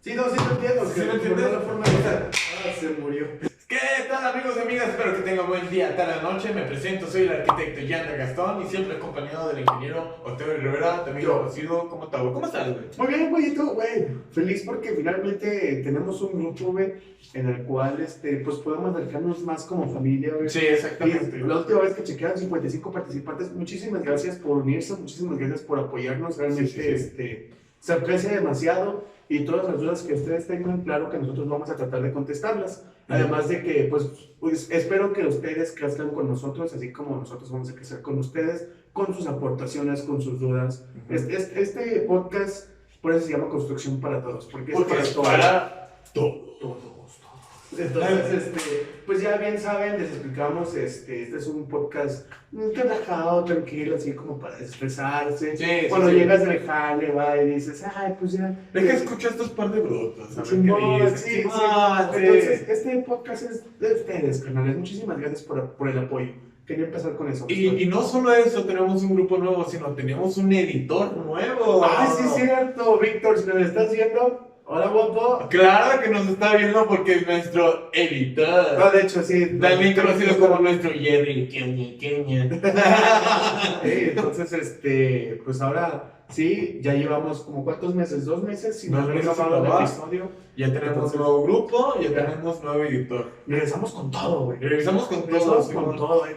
Sí, no, sí lo entiendo. ¿Sí lo entiendes? La forma de... se murió. ¿Qué tal, amigos y amigas? Espero que tengan buen día, tarde, noche. Me presento, soy el arquitecto Yandra Gastón y siempre acompañado del ingeniero Octavio Rivera, también conocido como Tavo. ¿Cómo estás, güey? Muy bien, güey, y tú, güey. Feliz porque finalmente tenemos un grupo, güey, en el cual, pues podemos acercarnos más como familia, güey. Sí, exactamente. Y la última vez que chequearon 55 participantes, muchísimas gracias por unirse, muchísimas gracias por apoyarnos. Realmente, Sí. se aprecia demasiado y todas las dudas que ustedes tengan, claro que nosotros vamos a tratar de contestarlas. Además de que, pues espero que ustedes crezcan con nosotros, así como nosotros vamos a crecer con ustedes, con sus aportaciones, con sus dudas. Este podcast, por eso se llama Construcción para Todos, porque es para todos. Entonces, pues ya bien saben, les explicamos, este es un podcast relajado, tranquilo, así como para expresarse. Sí, Cuando sí. llegas del jale, va y dices, ay, pues ya. Deja escuchar estos par de brutos. A ver Simón, qué dicen. sí. Sí. Entonces, este podcast es de ustedes, canales. Muchísimas gracias por el apoyo. Quería empezar con eso. Y no solo eso, tenemos un grupo nuevo, sino tenemos un editor nuevo. Ah, sí, cierto, Víctor, si nos estás viendo. Hola, guapo. Claro que nos está viendo porque es nuestro editor. No, de hecho, sí. También conocido como nuestro Jerry Queña. Entonces, pues ahora sí, ya llevamos como ¿cuántos meses? 2 meses sin 2 haber meses sin grabado el grabar. episodio. Ya tenemos Entonces, nuevo grupo, ya tenemos nuevo editor. Regresamos con todo, güey. Regresamos con todo. Regresamos con Simón. todo, güey.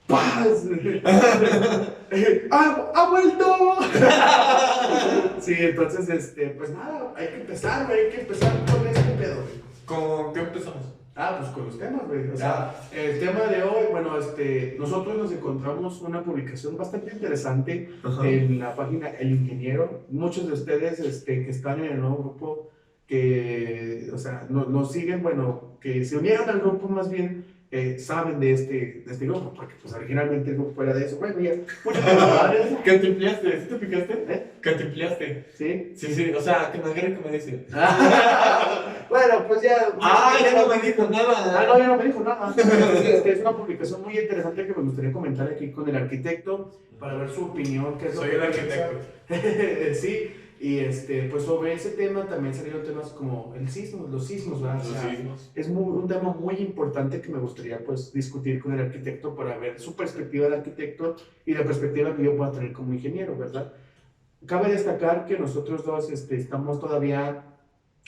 ¡Paz! ¡Ha vuelto! Sí, entonces, pues nada, hay que empezar, güey. Hay que empezar con este pedo, güey. ¿Con qué empezamos? Pues con los temas, güey. O sea, el tema de hoy, bueno, nosotros nos encontramos una publicación bastante interesante en la página El Ingeniero. Muchos de ustedes que están en el nuevo grupo, que, o sea, nos siguen, bueno, que se unieron al grupo más bien, saben de este grupo, porque pues originalmente el grupo era de eso. Bueno, ya, muchos de ¿Cantimpliaste? ¿Sí te picaste? ¿Eh? ¿Cantimpliaste? ¿Sí? Sí, o sea, que me agarre que me dice. Bueno, pues ya. Ya no me dijo nada. No, ya no me dijo nada. Es una publicación muy interesante que me gustaría comentar aquí con el arquitecto para ver su opinión. ¿Qué es lo Soy que el piensa? arquitecto. Sí, y pues sobre ese tema también salieron temas como los sismos, ¿verdad? Los O sea, sismos. es un tema muy importante que me gustaría pues discutir con el arquitecto para ver su perspectiva de arquitecto y la perspectiva que yo pueda tener como ingeniero, ¿verdad? Cabe destacar que nosotros dos estamos todavía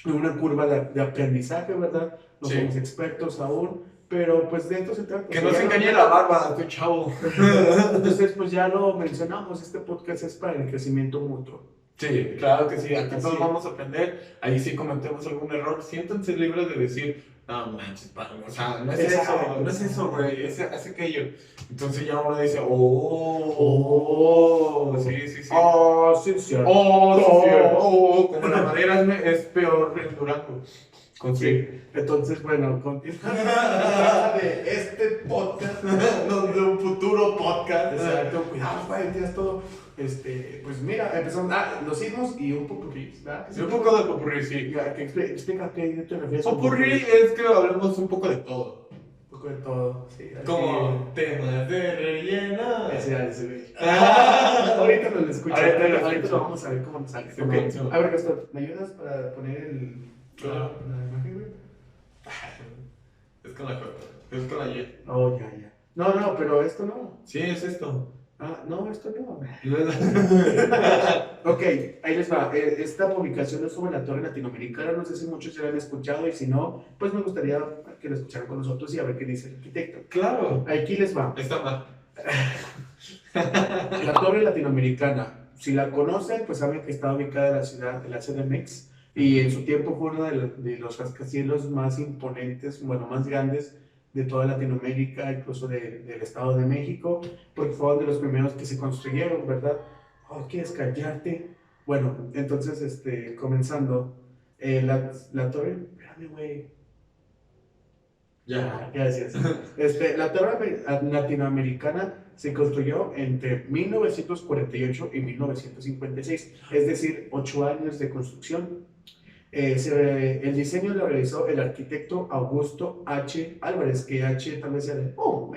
en una curva de aprendizaje, ¿verdad? No Sí. somos expertos aún, pero pues de esto se trata. Que no se engañe la barba, estoy chavo. Entonces, pues ya lo mencionamos, este podcast es para el crecimiento mutuo. Sí, claro que sí, aquí Así todos es. vamos a aprender. Ahí sí cometemos algún error, siéntanse libres de decir, no manches, o sea, no es Exacto. eso, güey, es aquello. Entonces ya uno dice, sí. Sí, cierto. Como la madera es peor en Durango. Sí. Entonces, bueno, continuando de este podcast. No, de un futuro podcast. Exacto, cuidado, güey, tienes todo. Pues mira, empezamos. Los sismos y un poco de ¿verdad? Sí, un poco de popurrí, sí. Ya, explica a qué te refieres. Popurrí es que hablemos un poco de todo. Un poco de todo, sí. así. Como temas de relleno. Ese, güey. Ahorita nos lo escuchamos. Ahorita lo vamos a ver cómo nos sale. Ok, sí. A ver, Gastón, ¿me ayudas para poner la imagen, güey? Es con la J, es con la Y. Oh, ya. No, pero esto no. Sí, es esto. No, esto no. Ok, ahí les va. Esta publicación es sobre la Torre Latinoamericana. No sé si muchos ya la han escuchado y si no, pues me gustaría que la escucharan con nosotros y a ver qué dice el arquitecto. Claro. Aquí les va. Está mal. La Torre Latinoamericana. Si la conocen, pues saben que está ubicada en la ciudad de la CDMX y en su tiempo fue uno de los rascacielos más imponentes, bueno, más grandes de toda Latinoamérica, incluso del Estado de México, porque fueron de los primeros que se construyeron, ¿verdad? ¿Quieres callarte? Bueno, entonces, comenzando, la torre, espérame, güey. Ya. Gracias. La torre latinoamericana se construyó entre 1948 y 1956, es decir, 8 años de construcción. El diseño lo realizó el arquitecto Augusto H. Álvarez, que H tal vez sea de, no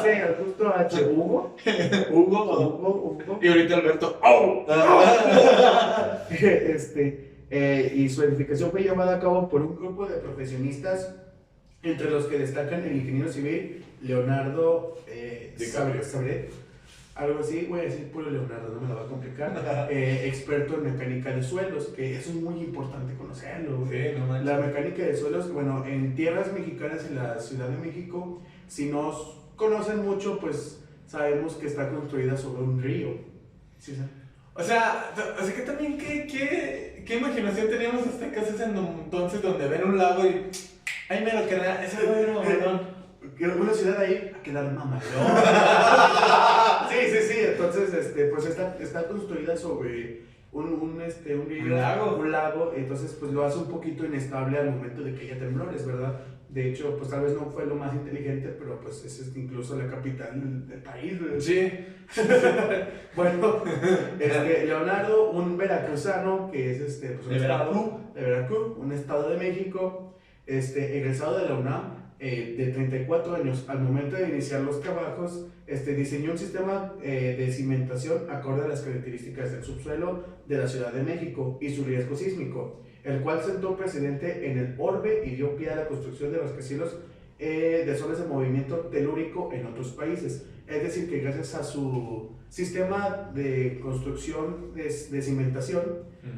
sé, Augusto H. Hugo. Y ahorita Alberto. y su edificación fue llevada a cabo por un grupo de profesionistas, entre los que destacan el ingeniero civil Leonardo DiCaprio. Sabret, algo así, voy a decir puro Leonardo, no me la va a complicar, experto en mecánica de suelos, que eso es muy importante conocerlo. Sí, no manches. La mecánica de suelos, bueno, en tierras mexicanas, en la Ciudad de México, si nos conocen mucho, pues sabemos que está construida sobre un río. ¿Sí, sí? O sea que también, ¿qué imaginación teníamos hasta casas en entonces donde ven un lago y... Ay, mero, carnal, ese va a ver un mamalón. Una ciudad ahí a quedar mamalón. Sí, entonces, pues está construida sobre un río, un lago, entonces pues lo hace un poquito inestable al momento de que haya temblores, ¿verdad? De hecho, pues tal vez no fue lo más inteligente, pero pues es incluso la capital del país, ¿verdad? Sí. Bueno, Leonardo, un veracruzano que es pues, un estado de Veracruz, un estado de México, egresado de la UNAM, de 34 años, al momento de iniciar los trabajos, diseñó un sistema de cimentación acorde a las características del subsuelo de la Ciudad de México y su riesgo sísmico, el cual sentó precedente en el orbe y dio pie a la construcción de rascacielos de zonas de movimiento telúrico en otros países. Es decir, que gracias a su sistema de construcción de cimentación,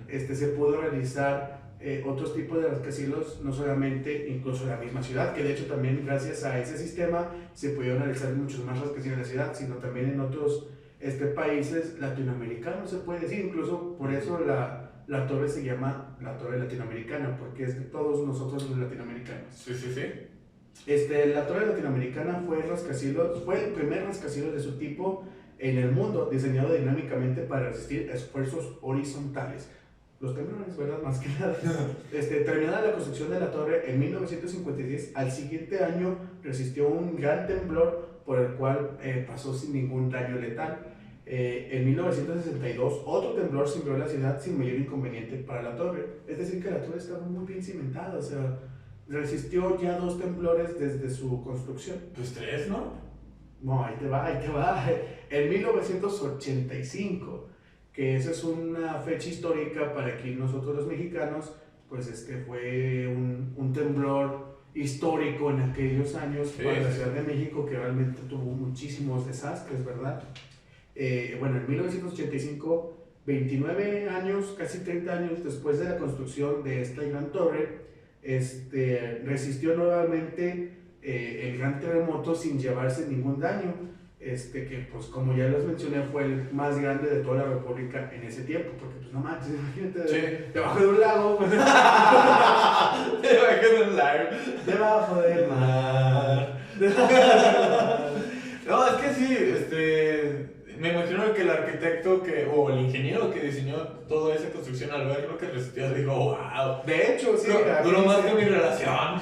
se pudo realizar otros tipos de rascacielos, no solamente incluso en la misma ciudad, que de hecho también gracias a ese sistema se pudieron realizar muchos más rascacielos en la ciudad, sino también en otros países latinoamericanos, se puede decir. Incluso por eso la torre se llama la torre latinoamericana, porque es de todos nosotros los latinoamericanos. Sí, sí, sí. La torre latinoamericana fue el primer rascacielos de su tipo en el mundo, diseñado dinámicamente para resistir esfuerzos horizontales. Los temblores, ¿verdad? Más que nada. Terminada la construcción de la torre en 1956, al siguiente año resistió un gran temblor por el cual pasó sin ningún daño letal. En 1962, otro temblor cimbró la ciudad sin mayor inconveniente para la torre. Es decir, que la torre estaba muy bien cimentada, o sea, resistió ya 2 temblores desde su construcción. Pues 3, ¿no? No, ahí te va. En 1985, que esa es una fecha histórica para que nosotros los mexicanos, pues fue un temblor histórico en aquellos años, sí, para la Ciudad de México, que realmente tuvo muchísimos desastres, ¿verdad? Bueno, en 1985, 29 años, casi 30 años después de la construcción de esta gran torre, resistió nuevamente el gran terremoto sin llevarse ningún daño, que pues como ya les mencioné fue el más grande de toda la república en ese tiempo, porque pues no manches, imagínate, sí, debajo de un lago, debajo del mar. No, es que sí, me imagino que el arquitecto o el ingeniero que diseñó toda esa construcción, al ver lo que resistió, dijo, wow. De hecho, sí. Duró más que mi relación.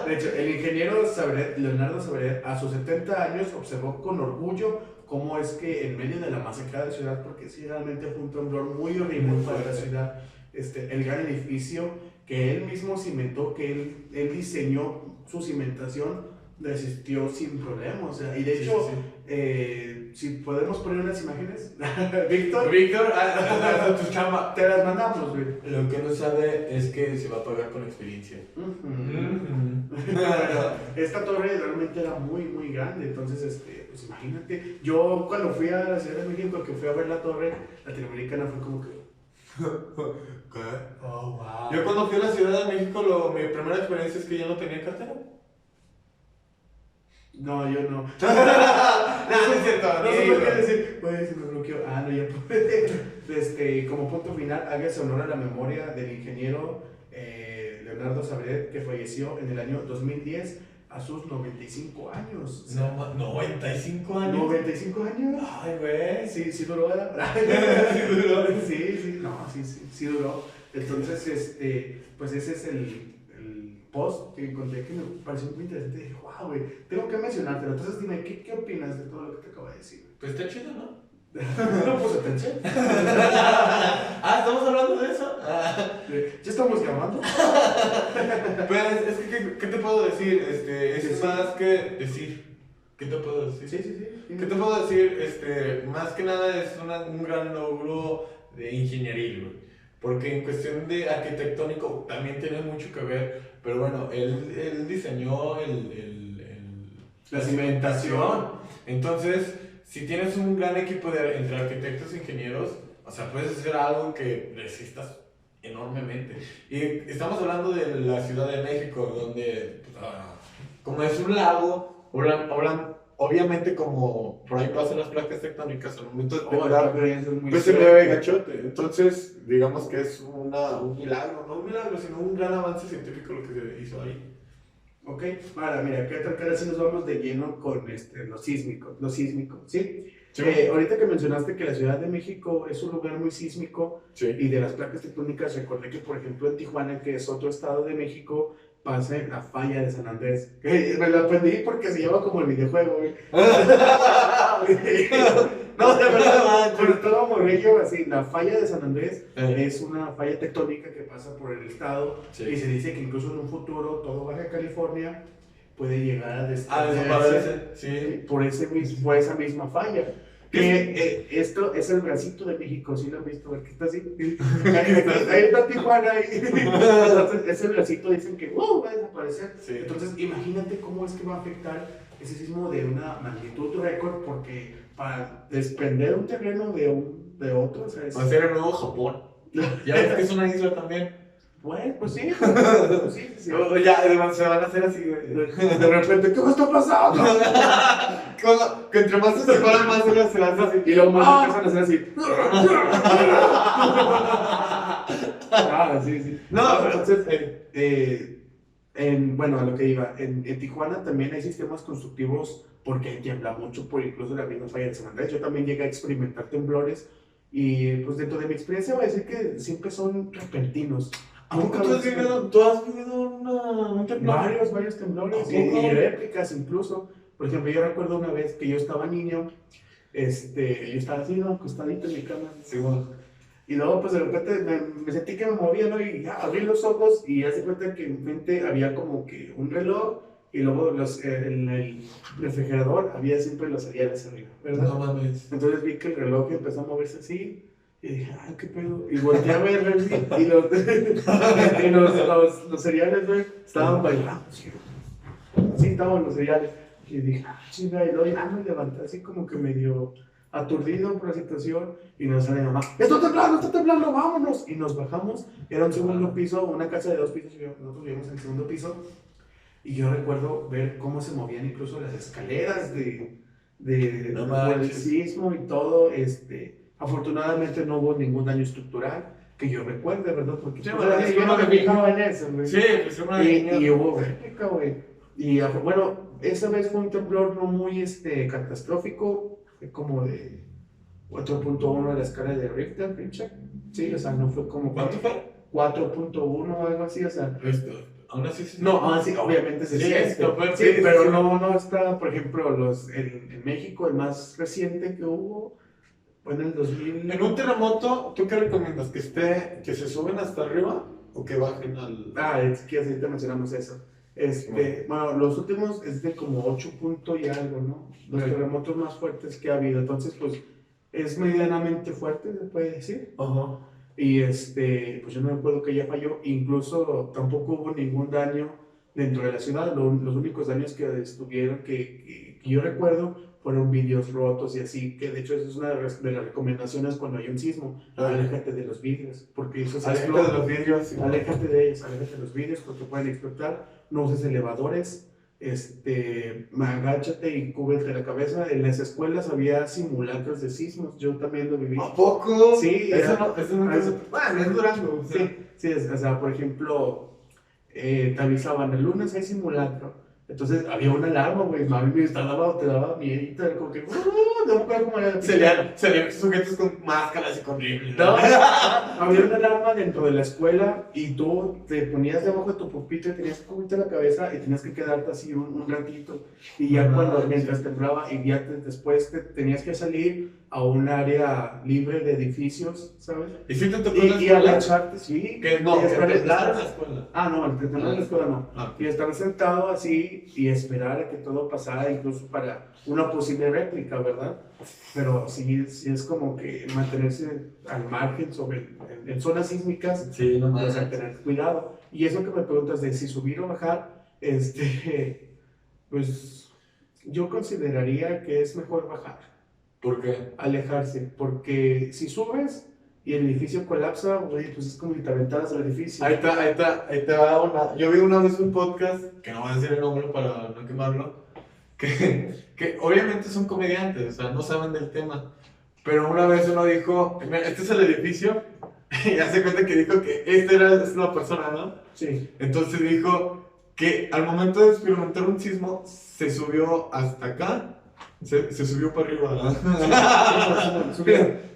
De hecho, el ingeniero Leonardo Sabret, a sus 70 años, observó con orgullo cómo es que en medio de la masacrada ciudad, porque sí, realmente fue un temblor muy horrible para la ciudad, el gran edificio que él mismo cimentó, que él diseñó su cimentación, resistió sin problema, o sea, y de hecho, si podemos poner unas imágenes, Víctor, tu chamba, te las mandamos, güey. Lo que no sabe es que se va a pagar con experiencia. Bueno, esta torre realmente era muy, muy grande, entonces, pues imagínate, yo cuando fui a la Ciudad de México, que fui a ver la torre latinoamericana, fue como que... ¿Qué? Oh, wow. Yo cuando fui a la Ciudad de México, mi primera experiencia es que yo no tenía cartera. No, yo no. No es cierto. No sé por qué decir, pues se me bloqueó. No, ya pude. Como punto final, hágase honor a la memoria del ingeniero Leonardo Sabret, que falleció en el año 2010 a sus 95 años. O sea, no, 95 años. 95 años. Ay, güey. Sí duró, ¿verdad? Sí duró. Sí duró. Entonces, pues ese es el post que encontré que me pareció muy interesante. Dije, wow, güey, tengo que mencionártelo. Entonces dime, ¿qué opinas de todo lo que te acabo de decir? Pues está chido, ¿no? No puse atención. ¿Estamos hablando de eso? ¿Ya estamos grabando? Pues, es que, ¿qué te puedo decir? Es más que decir. ¿Qué te puedo decir? Sí. ¿Qué te puedo decir? Más que nada es un gran logro de ingenieril, güey. Porque en cuestión de arquitectónico también tiene mucho que ver, pero bueno, él diseñó La cimentación. Entonces, si tienes un gran equipo entre arquitectos e ingenieros, o sea, puedes hacer algo que resistas enormemente. Y estamos hablando de la Ciudad de México, donde, pues, como es un lago, obviamente como por ahí pasan las placas tectónicas, al momento de temblar, pues se mueve gachote. Entonces, digamos que es un milagro, no un milagro, sino un gran avance científico lo que se hizo ahí. Ok, ahora mira, ¿qué tal que ahora sí nos vamos de lleno con lo sísmico, ¿sí? Sí. Ahorita que mencionaste que la Ciudad de México es un lugar muy sísmico, Sí. y de las placas tectónicas, recordé que, por ejemplo, en Tijuana, que es otro estado de México, pasa en la falla de San Andrés. Me lo aprendí porque se llama como el videojuego, güey. No, de verdad, pero estaba morrillo así. La falla de San Andrés es una falla tectónica que pasa por el estado, Sí. y se dice que incluso en un futuro todo Baja California puede llegar a desaparecer, sí. por esa misma falla. Que esto es el bracito de México, ¿sí lo han visto? Que está así. Ahí está Tijuana. Entonces, ese bracito dicen que va a desaparecer. Sí. Entonces, imagínate cómo es que va a afectar ese sismo de una magnitud récord, porque para desprender un terreno de otro, o sea, Va a ser el nuevo Japón. Ya ves que es una isla también. Bueno, pues sí. Sí. Ya, se van a hacer así, güey. De repente, ¿qué está pasando? Que entre más se separan, más se lanza así. Y luego más empiezan a hacer así. Sí. No, entonces, bueno, a lo que iba, en Tijuana también hay sistemas constructivos porque tiembla mucho, por incluso la misma falla de San Andrés. Yo también llegué a experimentar temblores, y pues dentro de mi experiencia voy a decir que siempre son repentinos. ¿A poco tú has vivido un temblor? Varios temblores ¿A y poco? réplicas incluso. Por ejemplo, yo recuerdo una vez que yo estaba niño, yo estaba así, ¿no?, acostadito en mi cama. Sí, bueno. Y luego, pues de repente me sentí que me movía, ¿no? Y ya abrí los ojos y ya se cuenta que en mi mente había como que un reloj, y luego en el refrigerador había siempre los cereales arriba, ¿verdad? No mames. Entonces vi que el reloj empezó a moverse así, y dije, ay, qué pedo. Y volteé a ver, y los cereales, güey, estaban bailando. Sí, estaban los cereales. Y dije, chinga, y luego ya me levanté así como que medio aturdido por la situación, y nos sale mamá, está temblando, vámonos. Y nos bajamos, era un segundo piso, una casa de 2 pisos, y nosotros vivíamos en el segundo piso, y yo recuerdo ver cómo se movían incluso las escaleras por el sismo y todo. Afortunadamente no hubo ningún daño estructural que yo recuerde, ¿verdad? Porque sí, yo no me fijaba en eso, güey. Sí, pues y hubo réplica, güey. Y bueno, esa vez fue un temblor no muy catastrófico, fue como de 4.1 de la escala de Richter, pinche. Sí, o sea, no fue como... ¿Cuánto fue? 4.1 o algo así, o sea... Aún así sí. No, aún así, obviamente se siente. Sí, pero no está, por ejemplo, en México, el más reciente que hubo fue en el 2000. En un terremoto, ¿tú qué recomiendas? ¿Que se suben hasta arriba o que bajen al...? Es que así te mencionamos eso. Bueno, los últimos es de como 8 puntos y algo, ¿no? Los terremotos más fuertes que ha habido. Entonces, pues, es medianamente fuerte, se puede decir. Ajá. Y pues yo no me acuerdo que ya falló. Incluso tampoco hubo ningún daño dentro de la ciudad. Los únicos daños que estuvieron, que yo recuerdo, fueron vidrios rotos y así. Que de hecho, eso es una de las recomendaciones cuando hay un sismo. Aléjate de los vidrios, porque eso se Aléjate de los vidrios. Sí. Aléjate de ellos, aléjate de los vidrios, porque pueden explotar. No uses elevadores. Agáchate y cúbrete la cabeza. En las escuelas había simulacros de sismos, yo también lo viví. ¿A poco? Sí, eso no bueno, es Durango. Sí, o sea, por ejemplo, te avisaban, el lunes hay simulacro. Entonces había una alarma, güey, mami, te daba miedito, era como que, no me acuerdo cómo era. Salían sujetos con máscaras y con rifles. No, había una alarma dentro de la escuela, y tú te ponías debajo de tu pupitre, tenías que cubrirte la cabeza y tenías que quedarte así un ratito. Y ya mientras temblaba, y ya después tenías que salir a un área libre de edificios, ¿sabes? ¿Y si te tocó Y, la y escuela? agacharte, sí. Que no, y que estar- te estar- en la escuela. Ah, no, el tener en la escuela no. Ah. Y estar sentado así y esperar a que todo pasara, incluso para una posible réplica, ¿verdad? Pero sí, sí es como que mantenerse al margen en zonas sísmicas, Sí, no pues, más. a tener cuidado. Y eso que me preguntas de si subir o bajar, pues yo consideraría que es mejor bajar, ¿Por qué? alejarse, porque si subes y el edificio colapsa, güey, pues es como si te aventaras al edificio. Ahí te va una. Yo vi una vez un podcast, que no voy a decir el nombre para no quemarlo, que obviamente son comediantes, o sea, no saben del tema. Pero una vez uno dijo, mira, este es el edificio, y hace cuenta que dijo que es una persona, ¿no? Sí. Entonces dijo que al momento de experimentar un sismo, se subió hasta acá, se subió para arriba.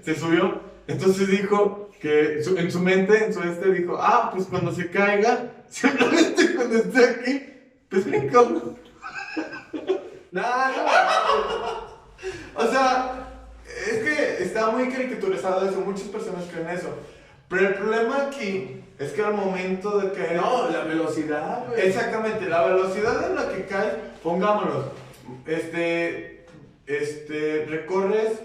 Se subió. Entonces dijo que en su mente, dijo, pues cuando se caiga, simplemente cuando esté aquí, pues brinca. No. O sea, es que está muy caricaturizado eso, muchas personas creen eso. Pero el problema aquí es que al momento de caer... No, la velocidad, güey. Exactamente, la velocidad en la que caes, pongámoslo, recorres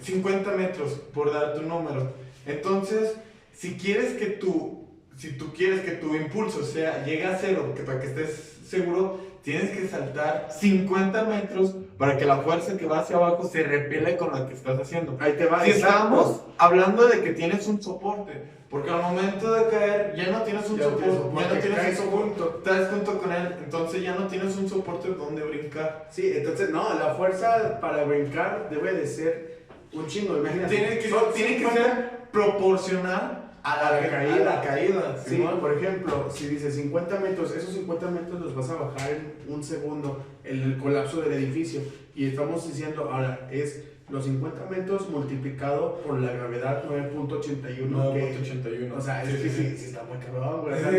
50 metros, por darte un número. Entonces, si tú quieres que tu impulso llegue a cero, para que estés seguro, tienes que saltar 50 metros para que la fuerza que va hacia abajo se repele con la que estás haciendo. Ahí te va. Si estamos hablando de que tienes un soporte, porque al momento de caer ya no tienes un soporte, ya no tienes un soporte, estás junto con él, entonces ya no tienes un soporte donde brincar. Sí, entonces, no, la fuerza para brincar debe de ser un chingo, imagínate. Tiene que ser proporcional a la caída. Sí, por ejemplo, si dices 50 metros, esos 50 metros los vas a bajar en un segundo en el colapso del edificio. Y estamos diciendo, ahora, es los 50 metros multiplicado por la gravedad 9.81. 9.81. O sea, es que sí está muy cabrón, güey. O sea, Sí,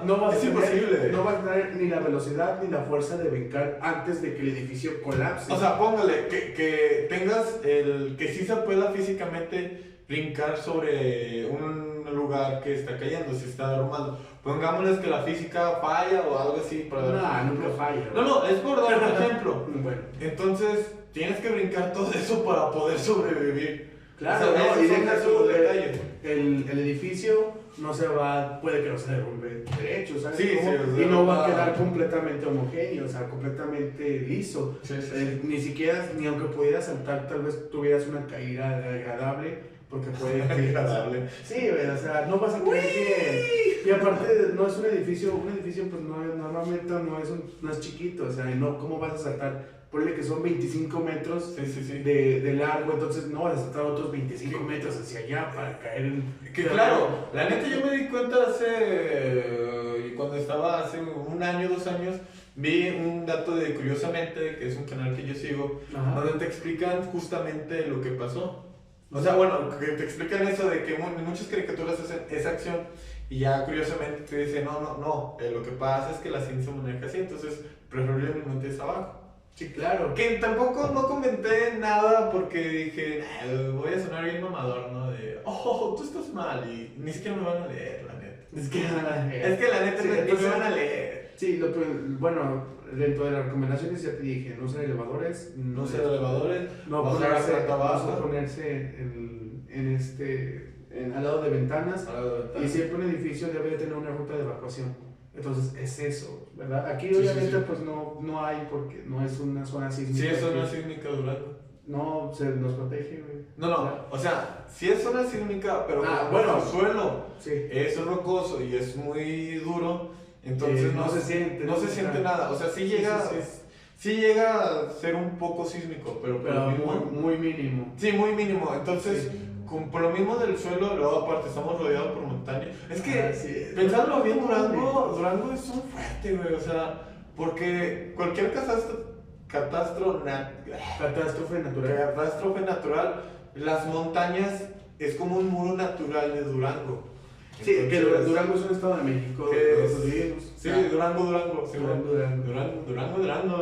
no vas es a tener, imposible. no vas a tener ni la velocidad ni la fuerza de brincar antes de que el edificio colapse. O sea, póngale que tengas que sí se pueda físicamente brincar sobre un lugar que está cayendo, si está derrumbando. Pongámosles que la física falla o algo así para dar un nunca falla. No, es por dar un ejemplo. Bueno. Entonces, tienes que brincar todo eso para poder sobrevivir. Claro, o sea, no, y esos son deja esos tú, detalles. el edificio no se va, puede que no se derrumbe derecho, ¿sabes? Sí, cómo? sí, o sea, Y no va a quedar completamente homogéneo, o sea, completamente liso. Sí. Ni siquiera, ni aunque pudieras saltar, tal vez tuvieras una caída agradable, porque puede que... Agradable. Sí, güey, o sea, no vas a caer bien. Y aparte, no es un edificio pues normalmente no es chiquito, o sea, no, ¿cómo vas a saltar? Ponle que son 25 metros Sí. de largo, entonces no vas a saltar otros 25 metros hacia allá para caer en... Que claro, la neta yo me di cuenta cuando estaba hace un año, 2 años, vi un dato de Curiosamente, que es un canal que yo sigo, Ajá. donde te explican justamente lo que pasó. O sea, bueno, que te explican eso de que muchas caricaturas hacen esa acción y ya curiosamente te dicen, no, lo que pasa es que la ciencia maneja así, entonces preferiblemente es abajo. Sí, claro. Que tampoco no comenté nada porque dije, voy a sonar bien mamador, ¿no? De, tú estás mal y ni siquiera me van a leer, la neta. Es que la neta sí, ni entonces, me van a leer. Sí, bueno, dentro de las recomendaciones ya te dije, no usar elevadores, No usar elevadores, no bajar a planta baja. ponerse al lado de ventanas, y siempre un edificio debe de tener una ruta de evacuación. Entonces es eso, ¿verdad? Aquí obviamente pues no hay porque no es una zona sísmica. Sí, es zona sísmica Durango. No, se nos protege, güey. No, o sea, sí es zona sísmica, pero bueno, el suelo sí. es rocoso y es muy duro, entonces no se siente nada. O sea, sí llega a ser un poco sísmico, pero muy mínimo. Sí, muy mínimo. Entonces, Sí. por lo mismo del suelo, luego aparte estamos rodeados por montaña. Es que, sí. pensándolo bien, Durango es un fuerte, güey. O sea, porque cualquier catástrofe natural, las montañas es como un muro natural de Durango. Sí, Entonces, que Durango es un estado de México. Sí, Durango. Sí, Durango. Durango.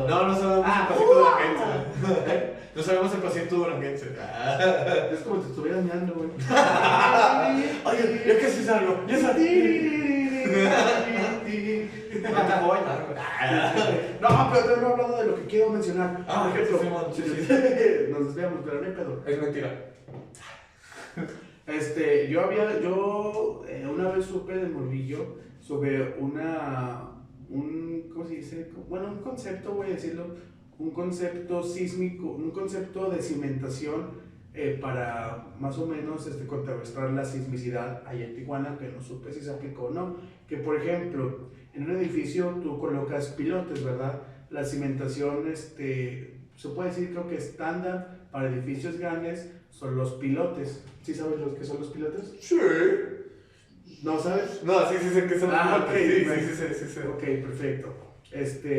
No sabemos así con la gente. No sabemos el paciente duranguense. Es como si estuvieras mirando, güey. Oye, ya casi salgo. Ya salí. No te voy a bailar, güey. No, pero te he hablado de lo que quiero mencionar. Ah, Por ejemplo, sí, nos desviamos, pero no hay pedo. Es mentira. Yo una vez supe de morbillo sobre ¿cómo se dice? Bueno, un concepto, voy a decirlo, un concepto sísmico, un concepto de cimentación para más o menos contrarrestar la sismicidad allá en Tijuana, que no supe si se aplicó o no. Que por ejemplo, en un edificio tú colocas pilotes, ¿verdad? La cimentación, se puede decir, creo que estándar para edificios grandes son los pilotes. ¿Sí sabes lo que son los pilotes? Sí. ¿No sabes? No, sí sé que son Ah, ok. sí. Ok, perfecto.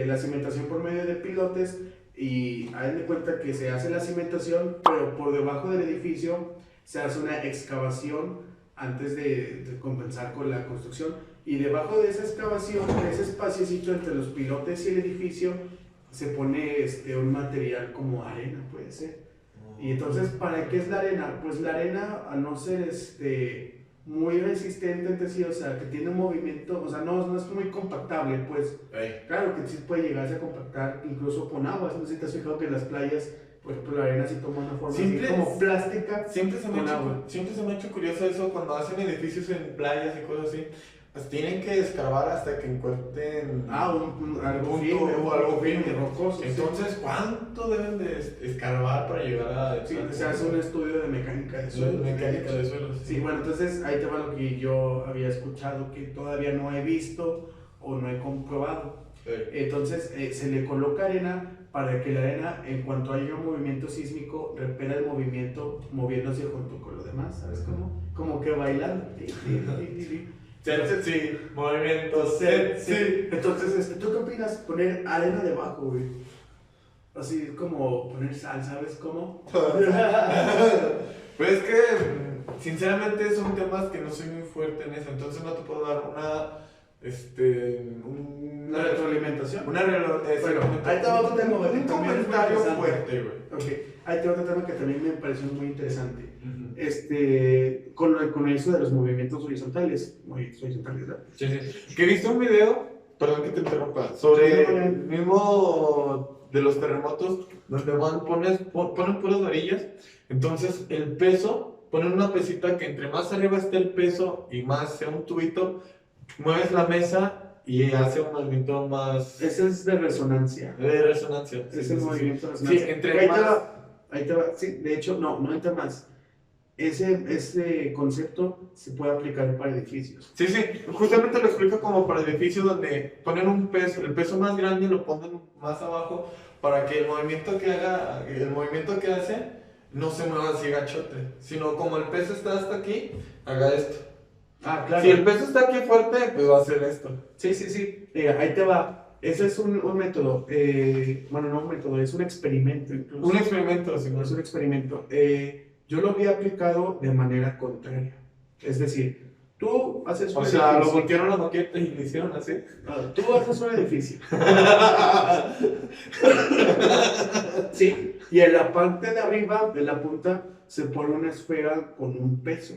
La cimentación por medio de pilotes, y hagan de cuenta que se hace la cimentación, pero por debajo del edificio se hace una excavación antes de compensar con la construcción, y debajo de esa excavación, de ese espaciocito entre los pilotes y el edificio, se pone un material como arena, puede ser. Y entonces, ¿para qué es la arena? Pues la arena, al no ser muy resistente entre sí, o sea, que tiene un movimiento, o sea, no es muy compactable, pues. Claro que sí puede llegarse a compactar incluso con agua. No sé si te has fijado que en las playas, por ejemplo, la arena sí toma una forma así como plástica. Siempre se me ha hecho curioso eso cuando hacen edificios en playas y cosas así. Pues tienen que escarbar hasta que encuentren algo firme o algo firme, rocoso. Entonces, ¿cuánto deben de escarbar para llegar a...? Sí, se hace un estudio de mecánica de suelos. Sí, bueno, entonces ahí te va lo que yo había escuchado, que todavía no he visto o no he comprobado. Sí. Entonces, se le coloca arena para que la arena, en cuanto haya un movimiento sísmico, repela el movimiento moviéndose junto con lo demás, ¿sabes cómo? Como que bailando. Sí, movimiento, sí. Entonces, ¿tú qué opinas? Poner arena debajo, güey. Así como poner sal, ¿sabes cómo? Pues es que, sinceramente, son temas que no soy muy fuerte en eso, entonces no te puedo dar una retroalimentación. Bueno, ahí te va otro tema, güey. Un comentario fuerte, güey. Ok, ahí te va otro tema que también me pareció muy interesante. Con eso de los movimientos horizontales, ¿verdad? Sí. Que he visto un video, perdón que te interrumpa, sobre el mismo de los terremotos, donde ponen puras varillas, entonces el peso, ponen una pesita que entre más arriba esté el peso y más sea un tubito, mueves la mesa y hace un movimiento más... Ese es de resonancia. Es el movimiento de resonancia. Sí, entre más... Ahí te va. Sí, de hecho, no entra más. Ese concepto se puede aplicar para edificios. Sí, justamente lo explico como para edificios donde ponen un peso, el peso más grande lo ponen más abajo para que el movimiento que hace no se mueva así gachote, sino como el peso está hasta aquí, haga esto. Ah, claro. Si el peso está aquí fuerte, pues va a hacer esto. Sí. Ahí te va. Ese es un método. Bueno, no un método, es un experimento incluso. Un experimento, sí. Es un experimento. Yo lo había aplicado de manera contraria. Es decir, tú haces un edificio. Lo voltearon la maqueta y le hicieron así. Tú haces un edificio. Sí, y en la parte de arriba, de la punta, se pone una esfera con un peso.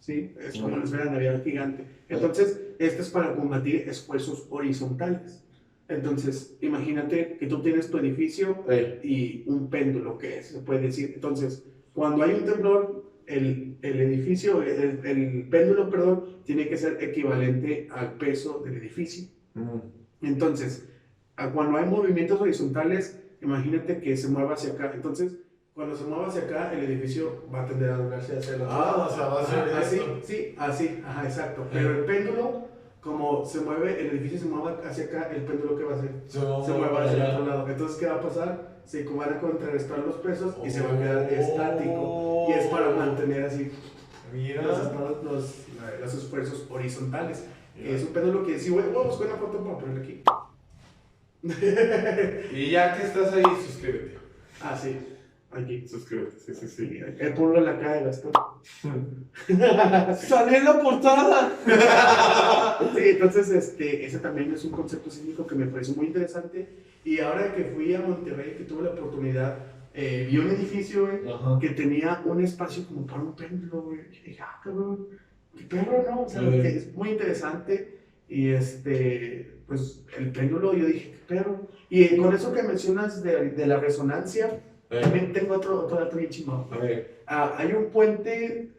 ¿Sí? Es como una esfera de Navidad gigante. Entonces, esto es para combatir esfuerzos horizontales. Entonces, imagínate que tú tienes tu edificio y un péndulo, que se puede decir. Entonces, cuando hay un temblor, el péndulo, perdón, tiene que ser equivalente al peso del edificio. Entonces, cuando hay movimientos horizontales, imagínate que se mueva hacia acá. Entonces, cuando se mueva hacia acá, el edificio va a tender a doblarse hacia el otro lado. O sea, va a ser así, esto. sí, así, exacto. Pero el péndulo, como se mueve, el edificio se mueve hacia acá, el péndulo, ¿qué va a hacer? Se mueve hacia el otro lado. Entonces, ¿qué va a pasar? Se van a contrarrestar los pesos y se va a quedar estático. Y es para mantener así los esfuerzos horizontales. Es un péndulo que, si voy a buscar una foto para ponerle aquí. Y ya que estás ahí, suscríbete. Ah, sí. Aquí. Suscríbete, sí. El pueblo en la cara de Gastón. ¡Sale en la portada! Sí, entonces ese también es un concepto sísmico que me pareció muy interesante. Y ahora que fui a Monterrey, que tuve la oportunidad vi un edificio, güey, Ajá. que tenía un espacio como para un péndulo, güey. Y dije, ah, cabrón, qué perro, ¿no? O sea, Sí. que es muy interesante. Y pues el péndulo, yo dije, qué perro. Y con eso que mencionas de la resonancia, también tengo otro dato bien chingón. A ver, Hay un puente,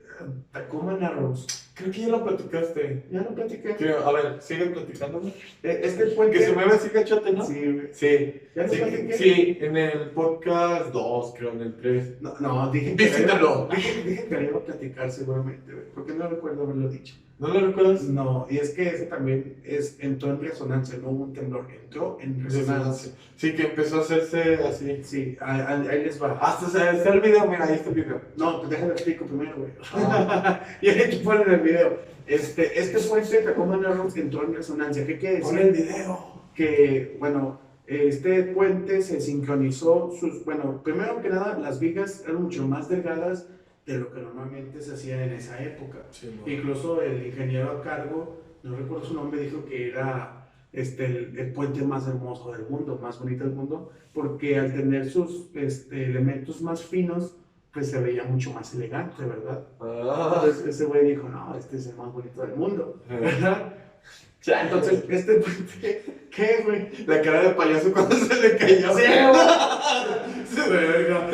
Tacoma Narrows. creo que ya lo platicaste. Ya lo platiqué. Sí, a ver, sigue platicando. Este puente. Que se mueve así cachote, ¿no? Sí, güey. Sí. ¿Ya lo Sí, platiqué? sí, en el podcast 2, creo, en el 3. No, dije Visítalo. dije que le iba a platicar seguramente, güey, porque no recuerdo haberlo dicho. ¿No lo recuerdas? No, y es que ese también entró en resonancia, no hubo un temblor, entró en resonancia. Sí, que empezó a hacerse así. Sí, ahí les va. Hasta está el video, mira, ahí está el video. No, pues déjame explico primero, güey. Y ahí te ponen el video. Este puente Tacoma Narrows entró en resonancia. ¿Qué quiere decir? Pon el video. Que, bueno, este puente se sincronizó bueno, primero que nada, las vigas eran mucho más delgadas de lo que normalmente se hacía en esa época. Sí, Incluso el ingeniero a cargo, no recuerdo su nombre, dijo que era el puente más hermoso del mundo, más bonito del mundo, porque al tener sus elementos más finos, pues se veía mucho más elegante, ¿verdad? Entonces ese güey dijo, no, este es el más bonito del mundo, ¿verdad? Entonces, este puente, ¿qué, güey? La cara de payaso cuando se le cayó. Sí, Se verga.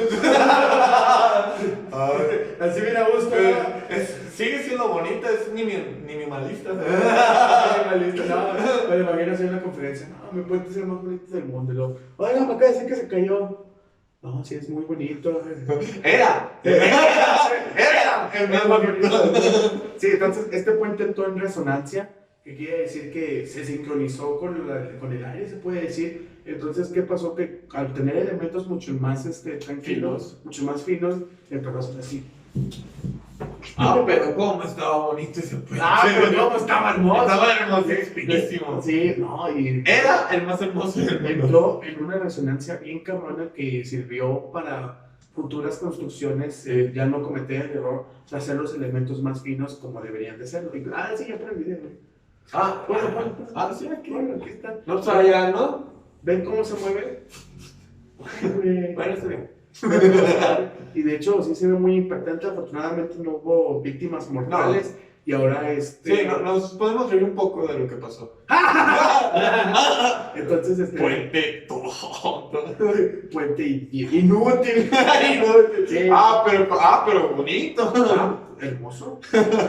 así viene a gusto, ¿no? Sigue siendo bonita, es minimalista. No, me lo imagino así en la conferencia. No, mi puente es el más bonito del mundo. Y luego, oiga, me acaba de decir que se cayó. No, sí, es muy bonito. Era el más bonito. Sí, entonces este puente entró en resonancia, que quiere decir que se sincronizó con el aire, se puede decir. Entonces, ¿qué pasó? Que al tener elementos mucho más tranquilos, mucho más finos, empezó a hacer así. Pero cómo estaba bonito ese puente. Pero cómo estaba hermoso. Estaba hermosísimo. Sí, no, y Era el más hermoso del mundo. entró en una resonancia bien cabrona que sirvió para futuras construcciones, ya no cometer el error de hacer los elementos más finos como deberían de serlo. Sí, ya por el video, güey. Bueno, sí, aquí. Bueno, aquí está. No sabía, ¿no? ¿Ven cómo se mueve? Ay, güey. Bueno, está bien. Y de hecho, sí se ve muy impactante. Afortunadamente no hubo víctimas mortales. Y ahora Sí, nos podemos reír un poco de lo que pasó. Entonces, Puente tonto. puente inútil. Sí. Pero bonito. Hermoso,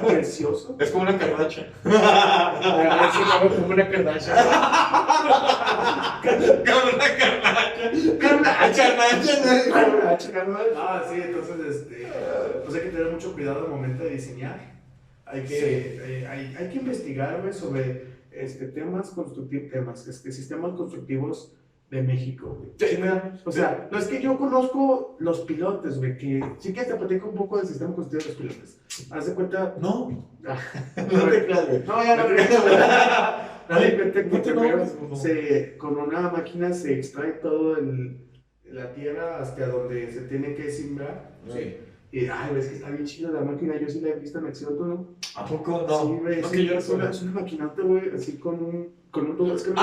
precioso. Es como una carracha. Como una Kardashian. Como una Ah, sí, entonces, pues hay que tener mucho cuidado al momento de diseñar. Hay que investigar, güey, sobre sistemas constructivos de México, güey. Sí. O sea, no es que yo conozco los pilotes, güey, que sí que te platico un poco del sistema constructivo de los pilotes. Haz de cuenta. No. Ah, No te claves. no, ya no te haz de cuenta que No te primero enojes, con una máquina se extrae todo la tierra hasta donde se tiene que sembrar. Sí. Y, ves que está bien chida la máquina, yo sí la he visto en acción, ¿tú no? ¿A poco no? Sí, güey, No, sí, que yo es una maquinota, güey, así con un tubo. Es que no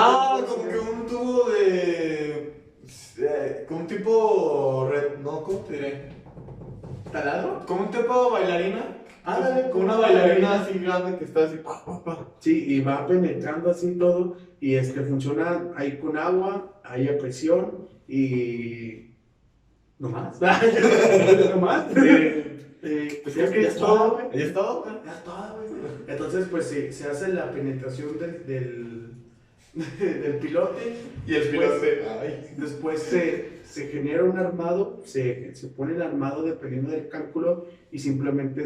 como que un tubo de. Con un tipo. No, ¿cómo te diré? ¿Taladro? Como un tipo bailarina. Dale, Con una bailarina así grande que está así. Sí, y va penetrando así todo, y funciona ahí con agua, ahí a presión, y. No más. No más. Pues ya que ya es todo, güey. Ya es todo. Ya es todo, güey. Entonces, pues se hace la penetración del pilote. Y el pilote. Después se genera un armado, se pone el armado dependiendo del cálculo y simplemente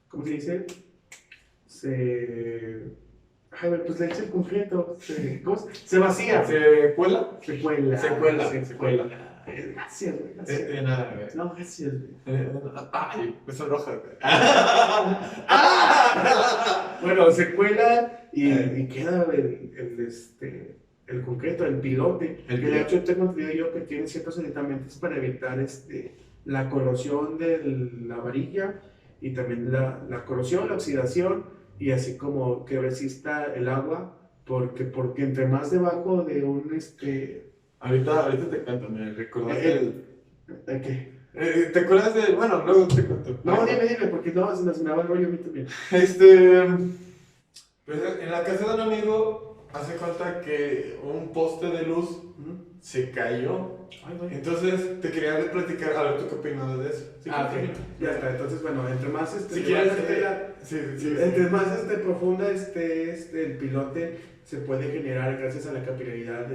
¿cómo se dice? Pues le echa el concreto, se vacía. ¿Se cuela? Se cuela. Se cuela. Gracias, güey. Gracias. Nada, güey. No, gracias, güey. Me sonroja, güey. Bueno, se cuela y queda el concreto, el pilote. Que de hecho tengo entendido yo que tiene ciertos aditamentos para evitar la corrosión de la varilla y también la corrosión, la oxidación y así como que resista el agua porque entre más debajo de un Ahorita te cuento, me recordaste ¿De qué? ¿Te acuerdas de...? Bueno, luego te cuento. No, dime, porque no, se me va el rollo a mí también. Pues en la casa de un amigo, hace falta que un poste de luz se cayó. Ay, güey. Entonces, te quería platicar, a ver, ¿tú qué opinas de eso? ¿Sí, Ok, ya está. Entonces, bueno, entre más Si quieres, sí. entre más profunda el pilote, se puede generar gracias a la capilaridad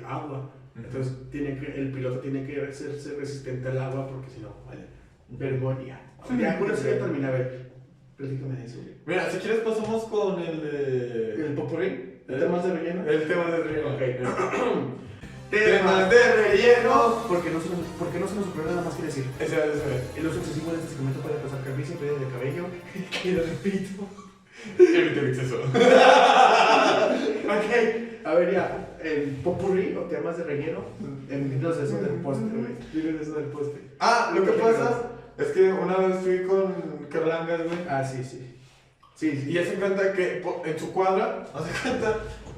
agua. Entonces, el piloto tiene que ser resistente al agua porque si no, vale, vergüenza. Ya, con eso ya terminé. A ver, platícame de eso. Mira, si quieres pasamos con el popurrí? ¿El tema de relleno? El tema de relleno. Ok. Temas de relleno. Porque no se nos ocurrió nada más que decir. Ese. El uso excesivo de este segmento puede causar calvicie, pérdida de cabello. Que lo repito. Evita el exceso. Ok, a ver ya. El popurrí o temas de relleno. Dinos eso del postre, güey. Dinos eso del postre. Lo que pasa es que una vez fui con Carlangas, güey. Ah, sí. Y hace cuenta que en su cuadra, hace cuenta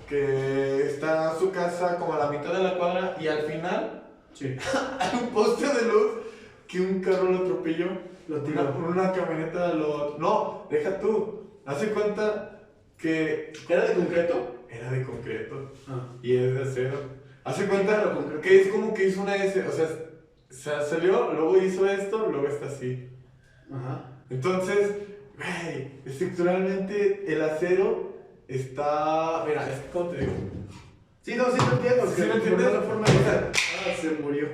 que está su casa como a la mitad de la cuadra y al final Sí. hay un poste de luz que un carro lo atropelló. Lo tiró. Una camioneta lo... No, deja tú. Hace cuenta que... ¿Era de concreto? Era de concreto Ah. y es de acero. Hace cuenta que es como que hizo una S, o sea, salió, luego hizo esto, luego está así. Ajá. Entonces, güey, estructuralmente el acero está... Mira, es que ¿cómo te digo? Sí, no, sí lo entiendo. ¿Sí lo entiendes? La forma de... se murió.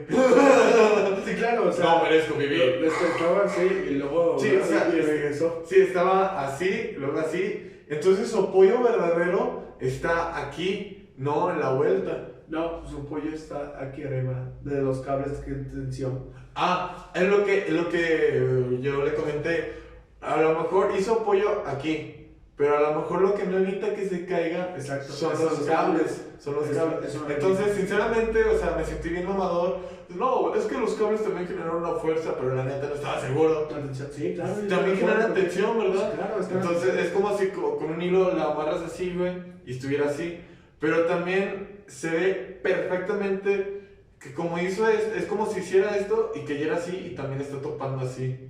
Sí, claro, o sea... No merezco vivir. Lo estaba así y luego... Sí, o sea, y regresó. Sí, estaba así, luego así. Entonces su apoyo verdadero está aquí, no en la vuelta. No, su pollo está aquí arriba de los cables que tensión. Es lo que yo le comenté. A lo mejor hizo apoyo aquí, pero a lo mejor lo que no evita que se caiga Exacto. son los cables. Son los cables. Entonces, sinceramente, o sea, me sentí bien mamador. No, es que los cables también generan una fuerza, pero la neta no estaba seguro. Sí, claro. También generan tensión, ¿verdad? Claro, está. Entonces, es como si con un hilo la amarras así, güey, y estuviera así. Pero también se ve perfectamente que como hizo es como si hiciera esto y cayera así y también está topando así.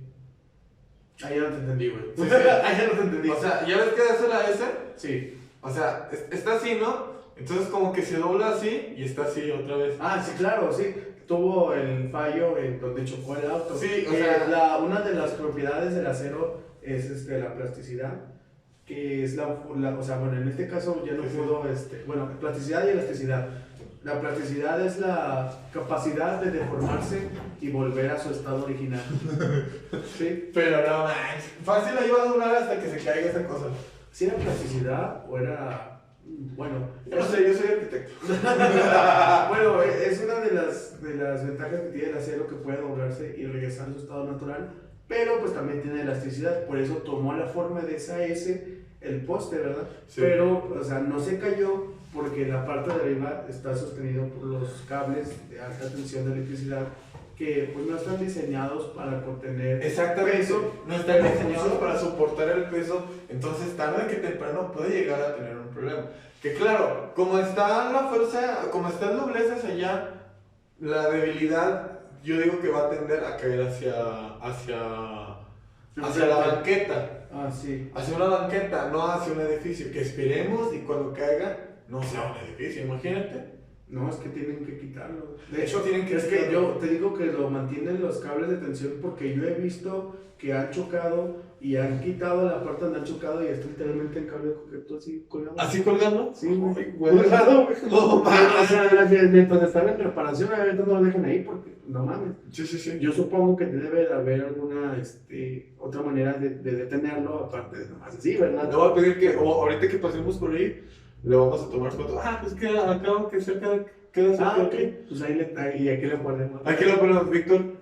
Ahí ya no te entendí, güey. Sí, sí. Ahí ya no te entendí. O sea, ¿ya ves que hace la S? Sí. O sea, está así, ¿no? Entonces como que se dobla así y está así otra vez. Ah, sí, claro, sí. Tuvo el fallo en donde chocó el auto. Sí, o sea... una de las propiedades del acero es la plasticidad, que es o sea, bueno, en este caso ya no pudo, bueno, plasticidad y elasticidad. La plasticidad es la capacidad de deformarse y volver a su estado original. ¿Sí? Pero no, manches. Fácil la iba a durar hasta que se caiga esa cosa. ¿Sí era plasticidad o era...? Bueno, No sé, yo soy arquitecto. bueno, es una de las ventajas que tiene el acero, que puede doblarse y regresar a su estado natural, pero pues también tiene elasticidad, por eso tomó la forma de esa S el poste, ¿verdad? Sí. Pero, o sea, no se cayó porque la parte de arriba está sostenido por los cables de alta tensión de electricidad que pues no están diseñados para contener peso. No están diseñados para soportar el peso, entonces tarde que temprano puede llegar a tener un problema. Que claro, como está la fuerza, como está el doblez hacia allá, la debilidad yo digo que va a tender a caer hacia la banqueta. Ah, sí. Hacia una banqueta, no hacia un edificio. Que esperemos y cuando caiga no sea un edificio, imagínate. No, es que tienen que quitarlo. De hecho, tienen que es que quitarlo. yo te digo que lo mantienen los cables de tensión porque yo he visto que han chocado y han quitado la parte donde han chocado y está literalmente el cable de concreto así colgado. ¿Así colgando? Sí, güey. Güey. Colgado, güey. No, O sea, mientras están en reparación, obviamente no lo dejan ahí porque no mames. Sí. Yo supongo que debe de haber alguna otra manera de detenerlo, aparte de nomás así, ¿verdad? Le voy a pedir que ahorita que pasemos por ahí, le vamos a tomar foto. Pues que acabo que cerca queda cerca de ok. aquí. Pues y aquí le ponemos. Aquí lo ponemos, Víctor.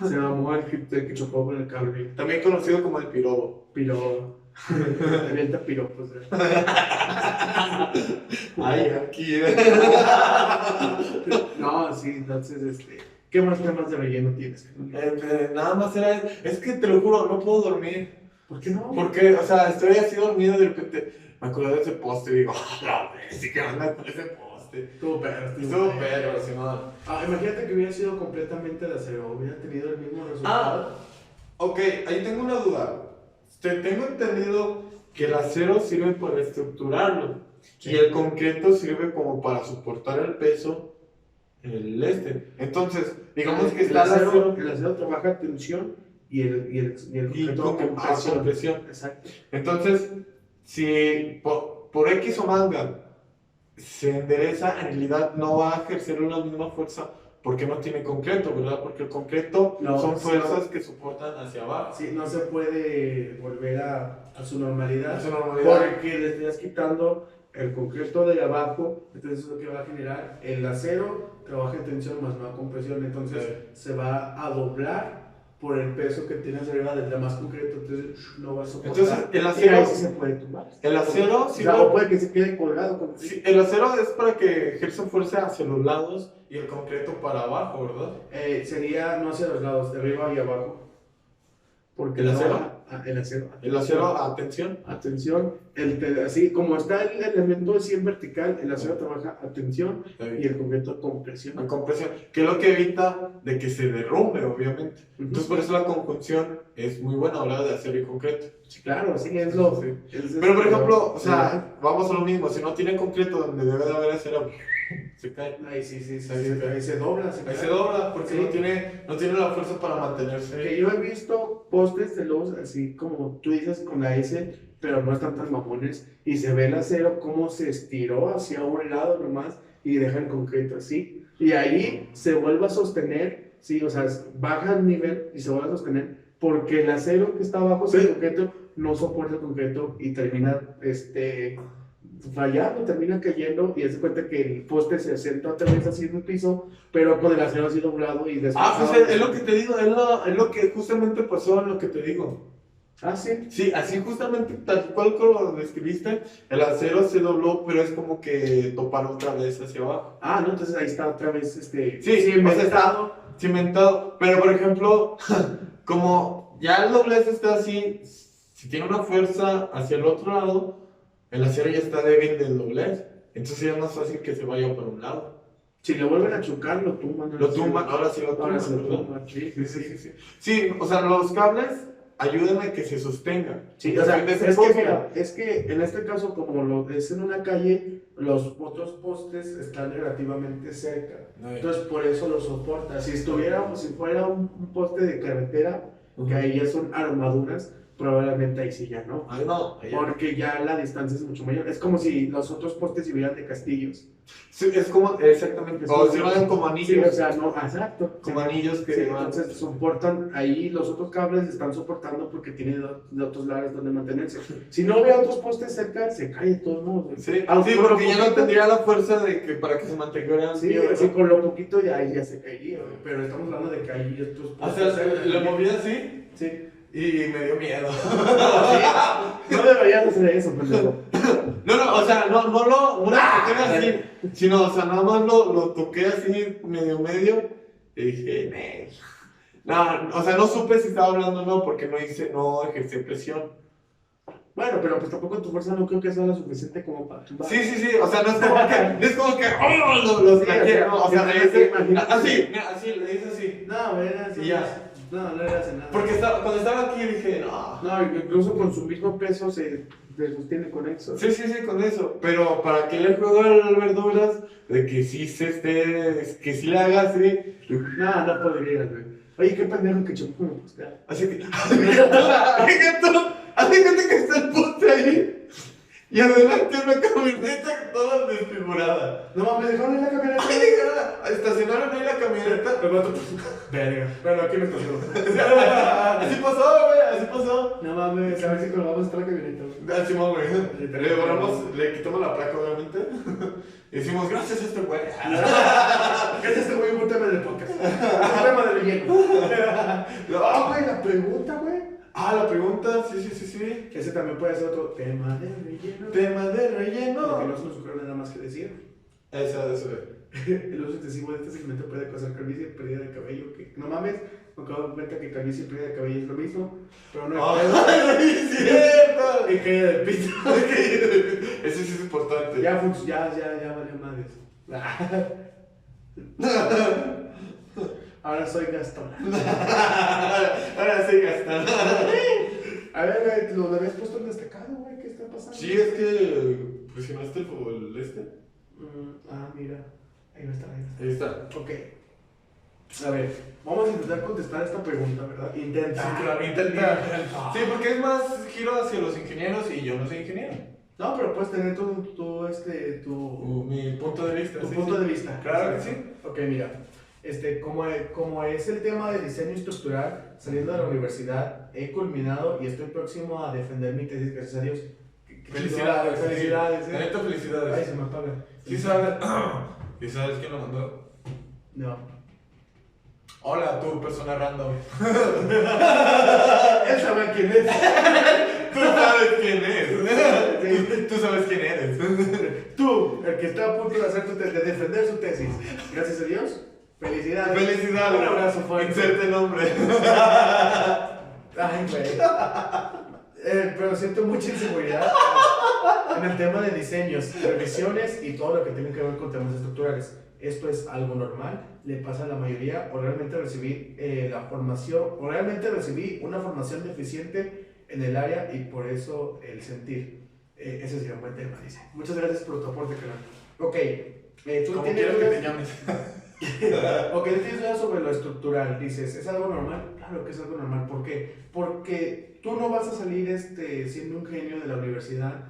Se mamó el que chocó con el cable. También conocido como el pirobo. Piro. Avienta piropos. Ay, aquí. No, sí, entonces, ¿qué más temas de relleno tienes? Nada más era. Es que te lo juro, no puedo dormir. ¿Por qué no? Porque, o sea, estoy así dormido y de repente me acuerdo de ese poste y digo, no, sí que anda con ese poste. Estuvo perro, Estuvo perro, Simón. Imagínate que hubiera sido completamente de acero, hubiera tenido el mismo resultado. Ok, ahí tengo una duda. Tengo entendido que el acero sirve para estructurarlo y el concreto sirve como para soportar el peso Entonces, digamos que está el acero trabaja a tensión y el concreto a compresión. Exacto. Entonces, si por X o manga se endereza, en realidad no va a ejercer la misma fuerza porque no tiene concreto, ¿verdad? Porque el concreto son fuerzas que soportan hacia abajo. Sí, no se puede volver a su normalidad, porque le estás quitando el concreto de abajo, entonces eso es lo que va a generar. El acero trabaja en tensión más no a compresión, entonces se va a doblar por el peso que tienes arriba del demás concreto, entonces no va a soportar. Entonces el acero ahí sí se puede tumbar. El acero sí, o puede que se quede colgado. Sí, el acero es para que ejerza fuerza hacia los lados y el concreto para abajo, ¿verdad? Sería no hacia los lados, de arriba y abajo. Porque ¿El acero? El acero a tensión. A tensión. Así como está el elemento así en vertical, el acero trabaja a tensión y el concreto a compresión. A compresión, que es lo que evita de que se derrumbe, obviamente. Entonces, por eso la conjunción es muy buena a la hora de acero y concreto. Sí, claro, sí, es lo. Sí. Pero, por ejemplo, o sea, vamos a lo mismo. Si no tiene concreto donde debe de haber acero, se cae. Ahí se dobla. Se dobla porque no tiene la fuerza para mantenerse. Que yo he visto postes de luz así como tú dices con la S, pero no están tan mamones y se ve el acero como se estiró hacia un lado nomás y deja el concreto así y ahí se vuelve a sostener, sí, o sea, baja el nivel y se vuelve a sostener porque el acero que está abajo del concreto no soporta el concreto y termina fallando, termina cayendo y se cuenta que el poste se asenta otra vez así en el piso, pero con el acero así doblado y desplazado. Pues es lo que te digo, es lo que justamente pasó en lo que te digo. Sí. Sí, así justamente tal cual como lo describiste, el acero se dobló, pero es como que toparon otra vez hacia abajo. No, entonces ahí está otra vez cimentado. Pero por ejemplo, como ya el doblez está así, si tiene una fuerza hacia el otro lado, el acero ya está débil del doblez, entonces ya es más fácil que se vaya por un lado. Si le vuelven a chocar, lo tumban. Ahora sí lo tumban. Sí, o sea, los cables ayudan a que se sostenga. Sí, o sea, es que en este caso, como es en una calle, los otros postes están relativamente cerca. Entonces, por eso lo soporta. Si fuera un poste de carretera, que ahí ya son armaduras, probablemente ahí sí ya no. Porque ya la distancia es mucho mayor. Es como si los otros postes se vieran de castillos. Sí, es como, exactamente. O se van como anillos. Sí, o sea, no, exacto. Como anillos que entonces soportan, ahí los otros cables están soportando porque tienen de otros lados donde mantenerse. Si no hubiera otros postes cerca, se cae de todos modos. Sí, porque ya no tendría la fuerza para que se mantenga. Sí, con lo poquito ya se caería. Pero estamos hablando de que hay otros postes. O sea, ¿lo moví así? Sí. Y me dio miedo. No deberías hacer eso, pero. No, o sea, no lo toqué así, sino, o sea, nada más lo toqué así medio, y dije, no, o sea, no supe si estaba hablando o no, porque no ejercí presión. Bueno, pero pues tampoco tu fuerza no creo que sea lo suficiente como para tumbar. Sí, o sea, no es como que, los traqué, no, o sea, así, le hice así. No, era así. Y ya. No le hace nada. Porque cuando estaba aquí dije, no, incluso con su mismo peso se sostiene con eso. Sí, con eso. Pero ¿para qué le juego a las verduras? De que sí que sí le haga así. No podría, güey. Oye, qué pendejo que chocó con el poste. Así que. Fíjate que está el poste ahí. Y adelante una camioneta toda desfigurada. No mames, dejaron en la camioneta. Estacionaron ahí la camioneta. Verga. Bueno, aquí me estacionó. Así pasó. No mames, a ver si colgamos esta la camioneta. Así güey. Le quitamos la placa, obviamente. Y decimos, gracias a este güey. Gracias a este güey, un tema del podcast. Un tema de relleno. Güey, la pregunta, güey. La pregunta, sí. Ese también puede ser otro tema de relleno. Porque no se nos ocurre nada más que decir. Eso. El uso excesivo de este segmento puede causar calvicie y pérdida de cabello. No mames, me acabo de dar cuenta que calvicie y pérdida de cabello es lo mismo. Pero no es cierto. Y caída del piso. Eso sí es importante. Ya valió madres. Ahora soy Gastón. Ahora sí, Gastón. A ver, güey, lo habías puesto en destacado, güey. ¿Qué está pasando? Sí, es que presionaste el fútbol Mira. Ahí va a estar, ahí va a estar. Ahí está. Ok. A ver, vamos a intentar contestar esta pregunta, ¿verdad? Intenta. Sí, claro, intenta. Sí, porque es más giro hacia los ingenieros y yo no soy ingeniero. No, pero puedes tener tu Mi punto de vista. tu sí, punto sí. de vista. Claro que sí. Ok, mira. Como es el tema de diseño estructural, saliendo de la universidad, he culminado y estoy próximo a defender mi tesis, gracias a Dios. Felicidades. Felicidades, Sí. Neta, felicidades. Ay, se me apaga. ¿Sí sabes? ¿Sí sabes quién lo mandó? No. Hola, tú, persona random. Él sabe quién es. Tú sabes quién es. Tú sabes quién eres. Tú, el que está a punto de hacer de defender su tesis. Gracias a Dios. Felicidades. Felicidades. Un abrazo fuerte. Inserte nombre. Ay, güey. Pero siento mucha inseguridad en el tema de diseños, revisiones y todo lo que tiene que ver con temas estructurales. Esto es algo normal, le pasa a la mayoría, o realmente recibí una formación deficiente en el área y por eso el sentir. Ese sería un buen tema, dice. Muchas gracias por tu aporte, canal. Ok, tú Como tienes quiero que dudas. te llames. Ok, tú tienes dudas sobre lo estructural, dices, ¿es algo normal? Claro que es algo normal, ¿por qué? Porque tú no vas a salir siendo un genio de la universidad.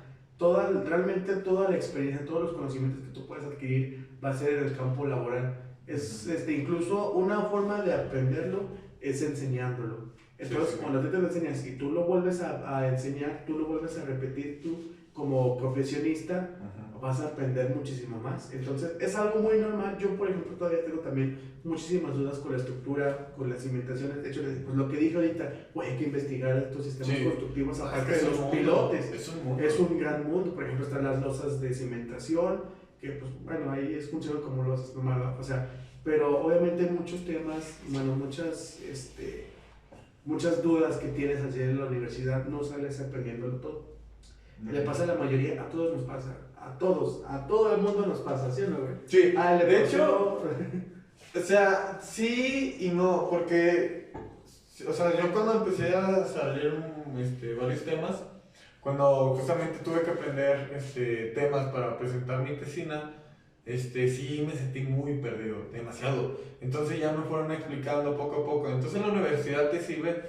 Realmente toda la experiencia, todos los conocimientos que tú puedes adquirir va a ser en el campo laboral. Incluso una forma de aprenderlo es enseñándolo. Entonces, Sí. cuando tú te lo enseñas y tú lo vuelves a enseñar, tú lo vuelves a repetir tú como profesionista, vas a aprender muchísimo más. Entonces, es algo muy normal. Yo, por ejemplo, todavía tengo también muchísimas dudas con la estructura, con las cimentaciones. De hecho, pues lo que dije ahorita, hay que investigar estos sistemas constructivos aparte de los pilotes. Es un gran mundo. Por ejemplo, están las losas de cimentación, que pues bueno, ahí funcionan como losas normales. O sea, pero obviamente hay muchos temas, bueno, muchas dudas que tienes ayer en la universidad, no sales aprendiéndolo todo. Le pasa a la mayoría, a todos nos pasa, a todo el mundo nos pasa, ¿sí o no, güey? Sí, de hecho, o sea, sí y no, porque, o sea, yo cuando empecé a salir varios temas, cuando justamente tuve que aprender temas para presentar mi tesina, sí me sentí muy perdido, demasiado. Entonces ya me fueron explicando poco a poco. Entonces la universidad te sirve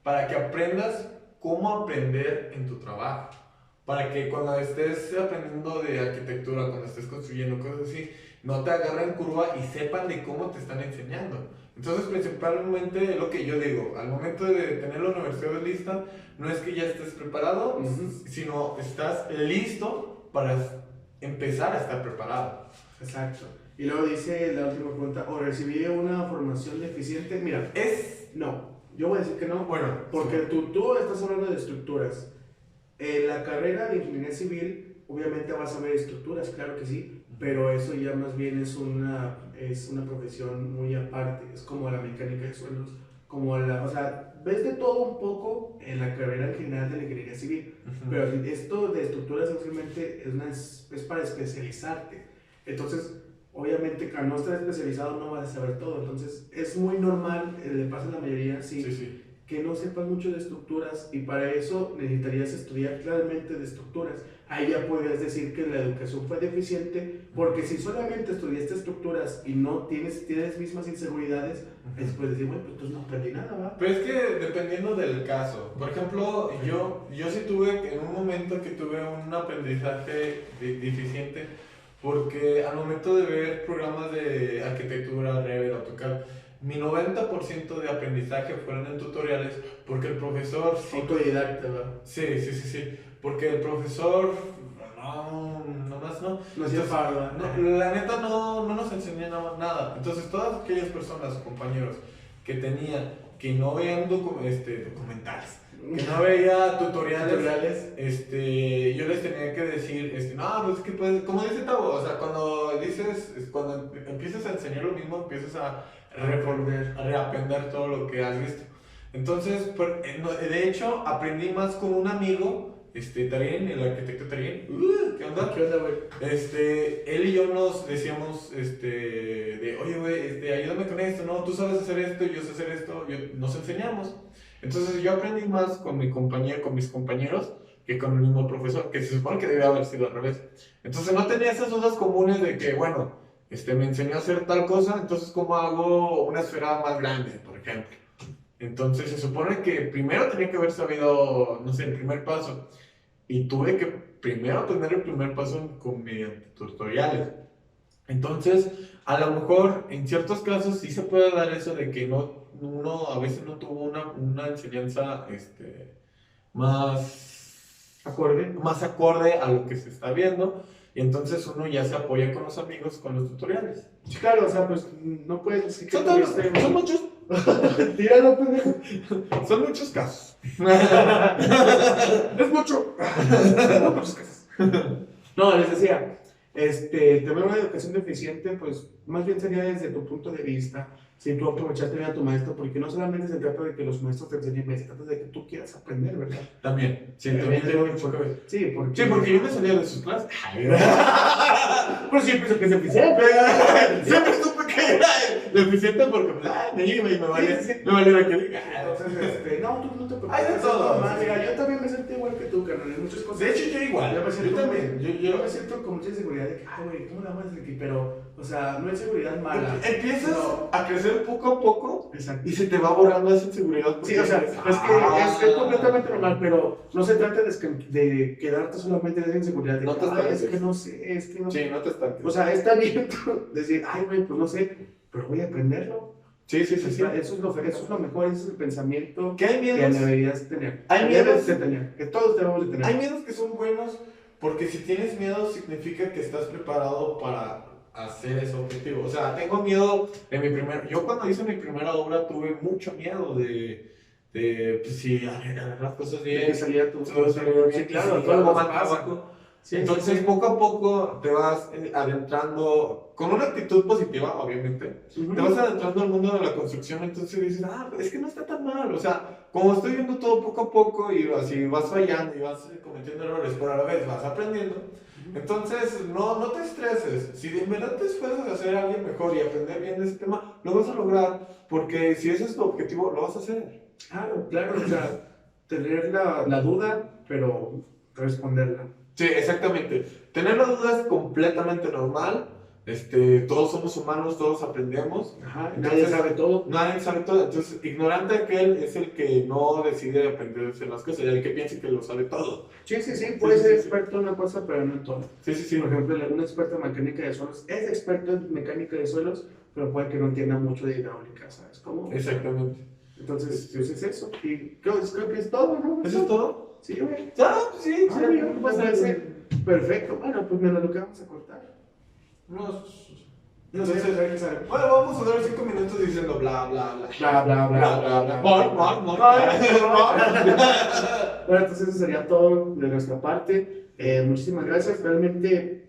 para que aprendas cómo aprender en tu trabajo. Para que cuando estés aprendiendo de arquitectura, cuando estés construyendo cosas así, no te agarren curva y sepan de cómo te están enseñando. Entonces, principalmente lo que yo digo, al momento de tener la universidad lista, no es que ya estés preparado, sino estás listo para empezar a estar preparado. Exacto. Y luego dice la última pregunta, ¿o recibí una formación deficiente? Mira, no, yo voy a decir que no, Bueno, porque sí. tú estás hablando de estructuras. En la carrera de ingeniería civil, obviamente vas a ver estructuras, claro que sí, pero eso ya más bien es una profesión muy aparte, es como la mecánica de suelos, o sea, ves de todo un poco en la carrera general de la ingeniería civil, pero esto de estructuras simplemente es para especializarte. Entonces, obviamente, al no estar especializado no vas a saber todo, entonces es muy normal, le pasa a la mayoría, sí. Que no sepas mucho de estructuras y para eso necesitarías estudiar claramente de estructuras. Ahí ya podrías decir que la educación fue deficiente, porque si solamente estudiaste estructuras y no tienes mismas inseguridades, después decir, bueno, pues entonces no aprendí nada, ¿va? Pero es que dependiendo del caso, por ejemplo, yo sí tuve, en un momento que tuve un aprendizaje deficiente, porque al momento de ver programas de arquitectura, Revit, AutoCAD, mi 90% de aprendizaje fueron en tutoriales, porque el profesor... Autodidacta, ¿va? Sí, porque el profesor... No. No hacía farda. La neta no nos enseñaba nada. Entonces todas aquellas personas, compañeros, que no veían documentales, que no veía tutoriales, yo les tenía que decir, no, pues es que puedes, como dice Tavo, o sea, cuando empiezas a enseñar lo mismo, empiezas a reaprender todo lo que has visto. Entonces, de hecho, aprendí más con un amigo Tarín, el arquitecto Tarín. ¿Qué onda? ¿Qué onda, güey? Él y yo nos decíamos, oye, güey, ayúdame con esto, ¿no? Tú sabes hacer esto, yo sé hacer esto, nos enseñamos. Entonces yo aprendí más con mi compañero, con mis compañeros, que con el mismo profesor, que se supone que debe haber sido al revés. Entonces no tenía esas dudas comunes de que, bueno, me enseñó a hacer tal cosa, entonces ¿cómo hago una esfera más grande, por ejemplo? Entonces se supone que primero tenía que haber sabido, no sé, el primer paso. Y tuve que primero aprender el primer paso con mis tutoriales. Entonces, a lo mejor en ciertos casos sí se puede dar eso de que uno a veces no tuvo una enseñanza más acorde a lo que se está viendo. Y entonces uno ya se apoya con los amigos con los tutoriales. Sí, claro, o sea, pues no puedes decir que Son muchos. Tíralo, pendejo. Son muchos casos. Es mucho. Son muchos casos. No, les decía, tener una educación deficiente, pues más bien sería desde tu punto de vista, si tú aprovechaste bien a tu maestro, porque no solamente se trata de que los maestros te enseñen, se trata de que tú quieras aprender, ¿verdad? También, sí, también tengo mucho que ver. Sí, porque yo me salía de sus clases. Pero siempre sé que es deficiente. Siempre supe que era deficiente porque me iba y me valía lo que diga. Entonces, no, tú no te preocupes. Hay de todo. Mira, yo también me sentí igual que tú, carnal, en muchas cosas. De hecho, yo igual. Yo también. Yo me siento con mucha inseguridad de que, güey, ¿cómo la vamos a hacer aquí? Pero, o sea, no es seguridad mala. Empiezas a crecer poco a poco. Exacto. Y se te va borrando esa inseguridad. Sí, o sea, es completamente normal, pero no se trata de quedarte solamente en esa inseguridad. De no te es que no sé, es que no sé. Sí, no te estanques. O sea, está bien decir, güey, pues no sé, pero voy a aprenderlo. Sí. Eso es lo mejor, ese es el pensamiento que deberías tener. Hay miedos de tener, que todos debemos de tener. Hay miedos que son buenos porque si tienes miedo significa que estás preparado para hacer ese objetivo. O sea, tengo miedo yo cuando hice mi primera obra tuve mucho miedo de pues si agarrar las cosas bien, que salía tu sí, claro, todo algo más trabajo. Sí, entonces poco a poco te vas adentrando con una actitud positiva, obviamente. Te vas adentrando al mundo de la construcción, entonces dices, es que no está tan mal. O sea, como estoy viendo todo poco a poco y así vas fallando y vas cometiendo errores, pero a la vez vas aprendiendo. Entonces, no te estreses. Si de verdad te esfuerzas a ser alguien mejor y aprender bien de ese tema, lo vas a lograr, porque si ese es tu objetivo, lo vas a hacer. Claro, o sea, tener la duda, pero responderla. Sí, exactamente. Tener la duda es completamente normal. Todos somos humanos, todos aprendemos. Nadie sabe todo. Nadie sabe todo. Entonces, ignorante aquel es el que no decide aprenderse las cosas, el que piensa que lo sabe todo. Sí, puede ser experto en una cosa, pero no en todo. Sí. Por ejemplo, un experto en mecánica de suelos es experto en mecánica de suelos, pero puede que no entienda mucho de hidráulica, ¿sabes cómo? Exactamente. Entonces, pues es eso. Y creo que es todo, ¿no? ¿Eso es todo? Sí, güey. Sí. Pues debe ser perfecto. Bueno, pues mira lo que vamos a cortar. Entonces, bueno, vamos a durar 5 minutos diciendo bla, bla, bla. Bla, bla, bla, bla, bla. Bueno, entonces eso sería todo de nuestra parte. Muchísimas gracias. Realmente,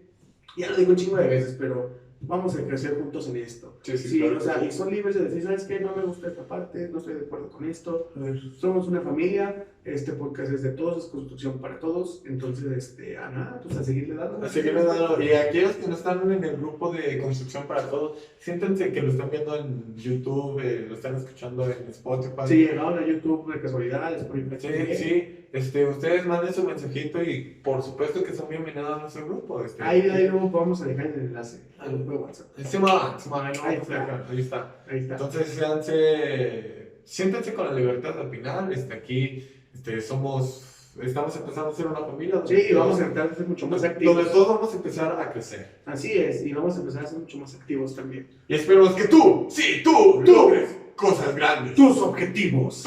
ya lo digo un chingo de veces, pero vamos a crecer juntos en esto. Sí, claro. O sea, y son libres de decir, ¿sabes qué? No me gusta esta parte, no estoy de acuerdo con esto. Somos una familia, este podcast es de todos, es construcción para todos. Entonces, pues a seguirle dando. Y aquellos que no están en el grupo de construcción para todos, siéntense que lo están viendo en YouTube, lo están escuchando en Spotify. Sí, llegaron a YouTube de casualidad, es por Sí. Ustedes manden su mensajito y por supuesto que son bienvenidos a nuestro grupo. Ahí luego vamos a dejar el enlace al grupo de WhatsApp. Ahí está. Entonces, siéntense con la libertad al final. Aquí estamos empezando a ser una familia. Sí, y vamos a empezar a ser mucho más activos. Donde todos vamos a empezar a crecer. Así es, y vamos a empezar a ser mucho más activos también. Y esperemos que tú logres cosas grandes. Tus objetivos.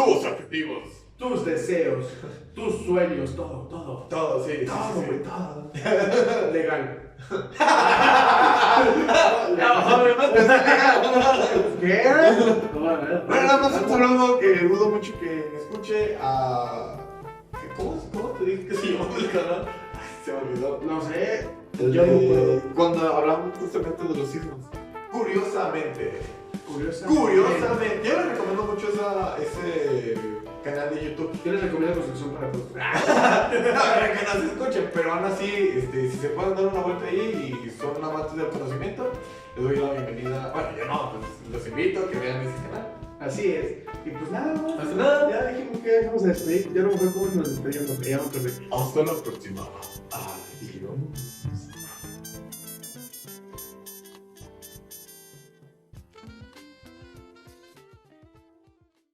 Tus deseos, tus sueños, todo. Todo, sí. Todo. Legal. ¿Qué? Bueno, nada más un saludo que dudo mucho que me escuche a... ¿Cómo te dije que se llamaba el canal? Se me olvidó. No sé. Yo no puedo. Cuando hablamos justamente de los sismos. Curiosamente. Yo les recomiendo mucho ese canal de YouTube. Yo les recomiendo construcción para todos. Para que nos escuchen, pero aún así, si se pueden dar una vuelta ahí y son amantes del conocimiento, les doy la bienvenida. Bueno, yo no, pues los invito a que vean ese canal. Así es. Y pues nada más. Así nada. Ya dijimos que vamos a despedir. Ya no me acuerdo cómo nos despedíamos, porque ya no acordé. Hasta la próxima.